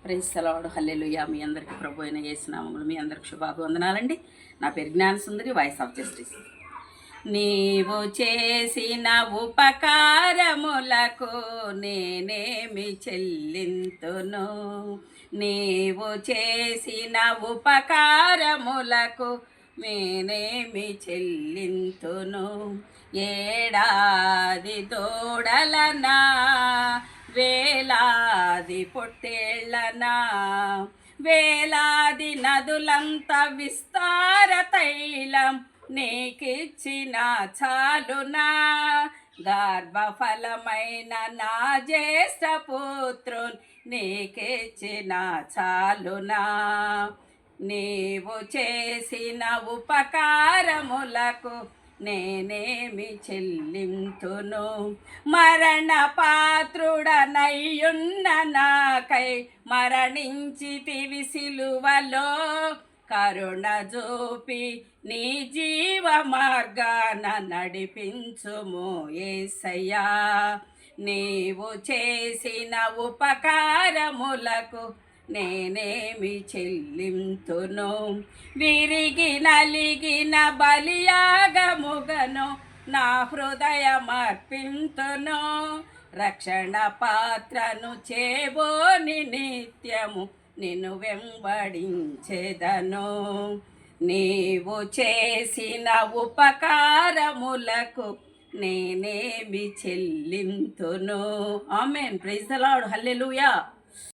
Praise the Lord హల్లెలూయా. మీ అందరికీ ప్రభు అయిన యేసు నామములో మీ అందరికి శుభాభివందనాలండి. నా పేరు జ్ఞాన సుందరి, వాయిస్ ఆఫ్ జస్టిస్. నీవు చేసిన ఉపకారములకు నేనేమి చెల్లింతును, నీవు చేసిన ఉపకారములకు నేనేమి చెల్లింతును. ఏడాది దూడలనా, వేలాది పొట్టేళ్లనా, వేలాది నదులంత విస్తార తైలం నీకిచ్చిన చాలునా. గర్భఫలమైన నా జ్యేష్ఠ పుత్రున్ నీకిచ్చిన చాలునా. నీవు చేసిన ఉపకారములకు నేనేమి చెల్లింతును. మరణ పాత్రుడనయ్యున్న నాకై మరణించితివి సిలువలో, కరుణ చూపి నీ జీవ మార్గాన నడిపించుము యేసయ్యా. నీవు చేసిన ఉపకారములకు నేనేమి చెల్లింతును. విరిగి నలిగిన బలియాగముగను నా హృదయమర్పింతును. రక్షణ పాత్రను చేబోని నిత్యము నిన్ను వెంబడించెదను. నీవు చేసిన ఉపకారములకు నేనేమి చెల్లింతును. Amen. Praise the Lord hallelujah.